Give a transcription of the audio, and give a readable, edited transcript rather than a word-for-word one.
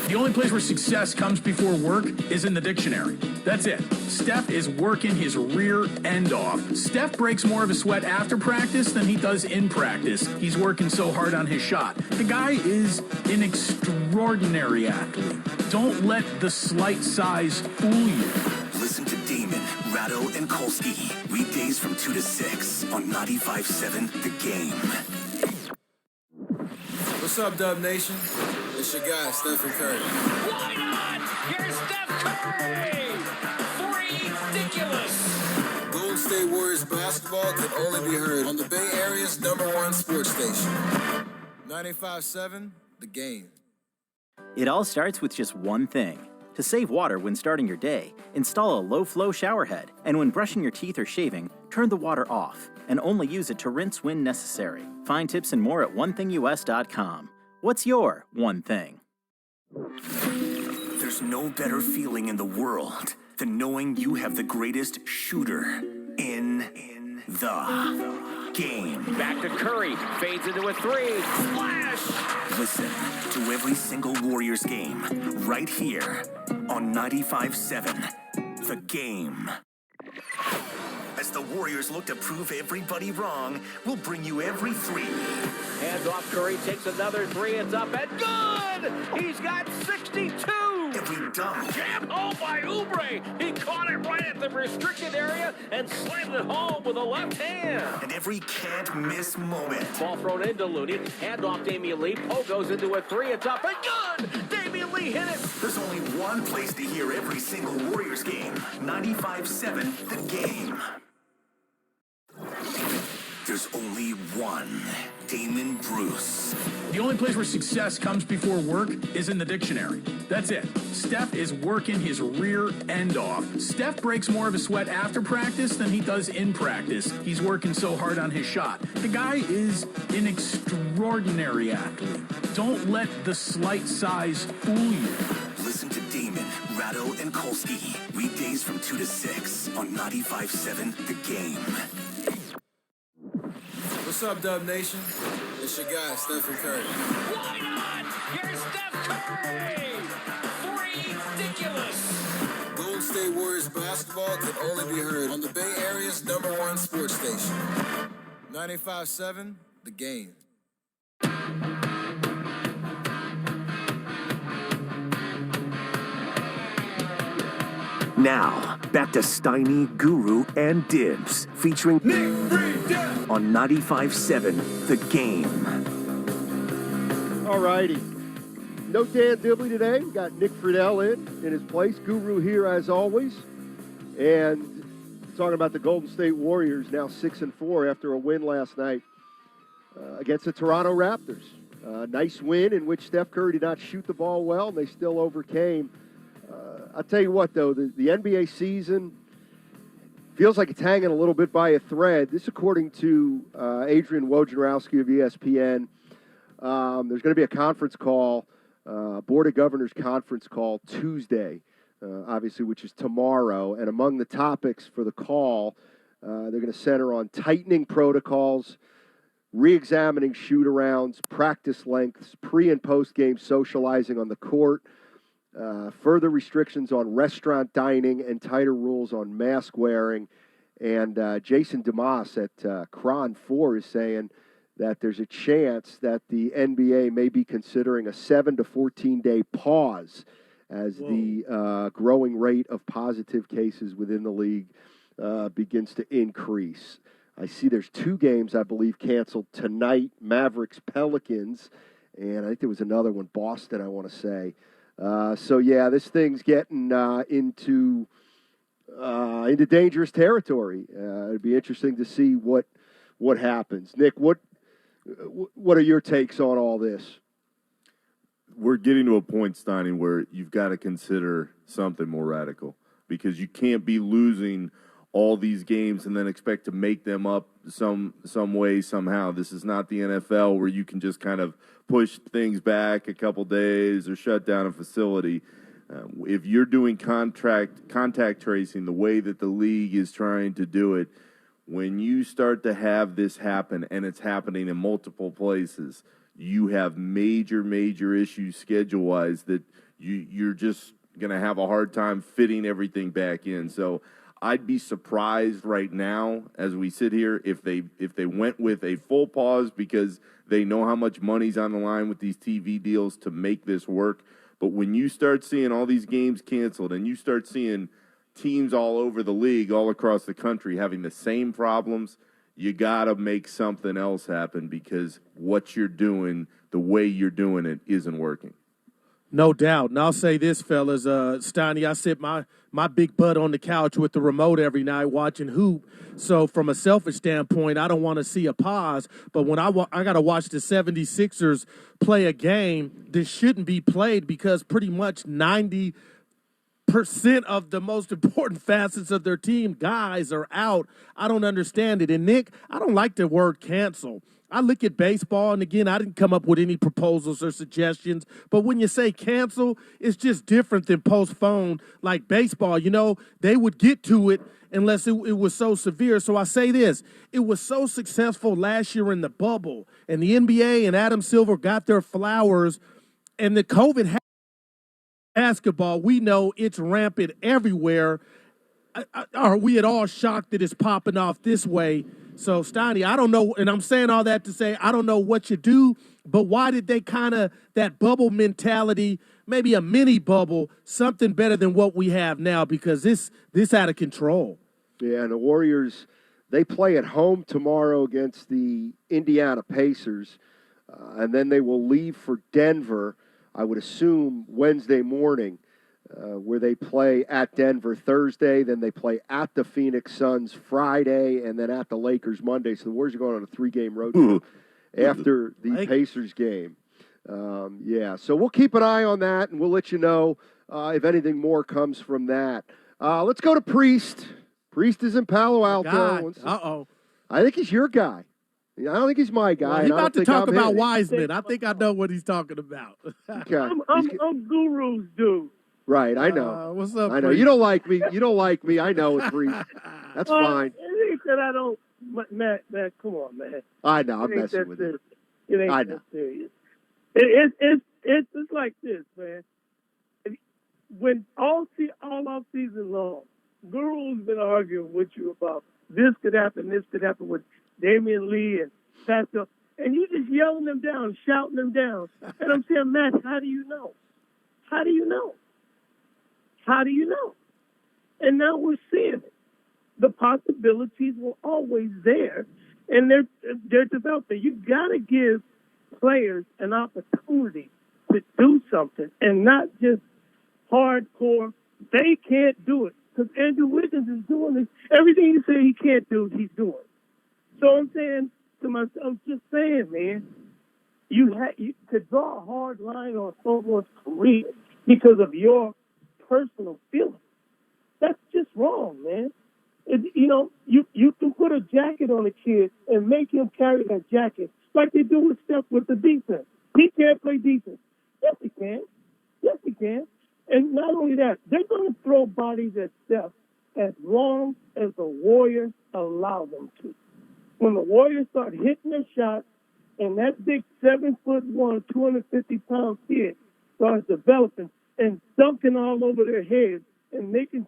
The only place where success comes before work is in the dictionary. That's it. Steph is working his rear end off. Steph breaks more of a sweat after practice than he does in practice. He's working so hard on his shot. The guy is an extraordinary athlete. Don't let the slight size fool you. Listen to Damon, Ratto, and Kolsky. Weekdays from 2 to 6 on 95.7 The Game. What's up, Dub Nation? It's your guy, Stephen Curry. Why not? Here's Steph Curry! Ridiculous! Golden State Warriors basketball can only be heard on the Bay Area's #1 sports station. 95.7 The Game. It all starts with just one thing. To save water when starting your day, install a low-flow shower head, and when brushing your teeth or shaving, turn the water off, and only use it to rinse when necessary. Find tips and more at onethingus.com. What's your one thing? There's no better feeling in the world than knowing you have the greatest shooter in the game. Back to Curry, fades into a three, splash! Listen to every single Warriors game right here on 95.7 The Game. As the Warriors look to prove everybody wrong, we'll bring you every three. Hands off, Curry takes another three, it's up and good! He's got 62! Every dunk. Jam home by Oubre! He caught it right at the restricted area and slammed it home with a left hand! And every can't-miss moment. Ball thrown into Looney, hand off Damian Lee, Poe goes into a three, it's up and good! Damian Lee hit it! There's only one place to hear every single Warriors game. 95.7 The Game. There's only one Damon Bruce. The only place where success comes before work is in the dictionary. That's it. Steph is working his rear end off. Steph breaks more of a sweat after practice than he does in practice. He's working so hard on his shot. The guy is an extraordinary athlete. Don't let the slight size fool you. Listen to Damon, Ratto, and Kolsky. Weekdays from 2 to 6 on 95.7 The Game. What's up, Dub Nation? It's your guy, Stephen Curry. Why not? Here's Steph Curry! Ridiculous! Golden State Warriors basketball can only be heard on the Bay Area's #1 sports station. 95.7 The Game. Now, back to Steiny, Guru, and Dibs, featuring Nick Friedel on 95.7 The Game. All righty. No Dan Dibley today. We got Nick Friedel in his place. Guru here as always. And talking about the Golden State Warriors, now 6-4 after a win last night against the Toronto Raptors. Nice win in which Steph Curry did not shoot the ball well, and they still overcame. I'll tell you what, though, the NBA season feels like it's hanging a little bit by a thread. This, according to Adrian Wojnarowski of ESPN, there's going to be a conference call, Board of Governors conference call Tuesday, obviously, which is tomorrow. And among the topics for the call, they're going to center on tightening protocols, re-examining shoot-arounds, practice lengths, pre- and post-game socializing on the court, further restrictions on restaurant dining, and tighter rules on mask wearing. And Jason DeMoss at Cron 4 is saying that there's a chance that the NBA may be considering a 7 to 14 day pause as the growing rate of positive cases within the league begins to increase. I see there's 2 games, I believe, canceled tonight, Mavericks, Pelicans, and I think there was another one, Boston, I want to say. So yeah, this thing's getting into dangerous territory. It'd be interesting to see what happens. Nick, what are your takes on all this? We're getting to a point, Steiny, where you've got to consider something more radical because you can't be losing all these games and then expect to make them up some way, somehow. This is not the NFL where you can just kind of push things back a couple days or shut down a facility. If you're doing contact tracing the way that the league is trying to do it, when you start to have this happen, and it's happening in multiple places, you have major issues schedule-wise that you're just going to have a hard time fitting everything back in. So I'd be surprised right now as we sit here if they went with a full pause because they know how much money's on the line with these TV deals to make this work. But when you start seeing all these games canceled and you start seeing teams all over the league, all across the country having the same problems, you got to make something else happen because what you're doing, the way you're doing it, isn't working. No doubt. And I'll say this, fellas, Steiny, I sit my big butt on the couch with the remote every night watching hoop. So from a selfish standpoint, I don't want to see a pause. But when I got to watch the 76ers play a game that shouldn't be played because pretty much 90% of the most important facets of their team guys are out, I don't understand it. And, Nick, I don't like the word cancel. I look at baseball, and again, I didn't come up with any proposals or suggestions, but when you say cancel, it's just different than postpone. Like baseball, they would get to it unless it was so severe. So I say this, it was so successful last year in the bubble, and the NBA and Adam Silver got their flowers, and the COVID basketball, we know it's rampant everywhere. Are we at all shocked that it's popping off this way? So, Steiny, I don't know, and I'm saying all that to say I don't know what you do, but why did they kind of, that bubble mentality, maybe a mini bubble, something better than what we have now because this out of control. Yeah, and the Warriors, they play at home tomorrow against the Indiana Pacers, and then they will leave for Denver, I would assume, Wednesday morning. Where they play at Denver Thursday, then they play at the Phoenix Suns Friday, and then at the Lakers Monday. So the Warriors are going on a 3-game road trip after the Pacers game. So we'll keep an eye on that, and we'll let you know if anything more comes from that. Let's go to Priest. Priest is in Palo Alto. Uh-oh. I think he's your guy. I don't think he's my guy. Well, he's about to talk about Wiseman. I think I know what he's talking about. Okay. I'm Guru's dude. Right, I know. What's up, I know. Priest? You don't like me. You don't like me. I know it's Priest. That's fine. He said I don't. Matt, come on, man. I know. I'm messing with you. It ain't I that know. serious. It's like this, man. When all off season long, Guru's been arguing with you about this could happen with Damian Lee and Pascal, and you just yelling them down, shouting them down. And I'm saying, Matt, how do you know? How do you know? How do you know? And now we're seeing it. The possibilities were always there, and they're developing. You got to give players an opportunity to do something and not just hardcore. They can't do it because Andrew Wiggins is doing it. Everything you say he can't do, he's doing. So I'm saying to myself, I'm just saying, man, you to draw a hard line on someone's career because of your personal feelings. That's just wrong, man. You can put a jacket on a kid and make him carry that jacket like they do with Steph with the defense. He can't play defense. Yes, he can. Yes, he can. And not only that, they're going to throw bodies at Steph as long as the Warriors allow them to. When the Warriors start hitting their shots and that big 7'1", 250-pound kid starts developing and dunking all over their heads and making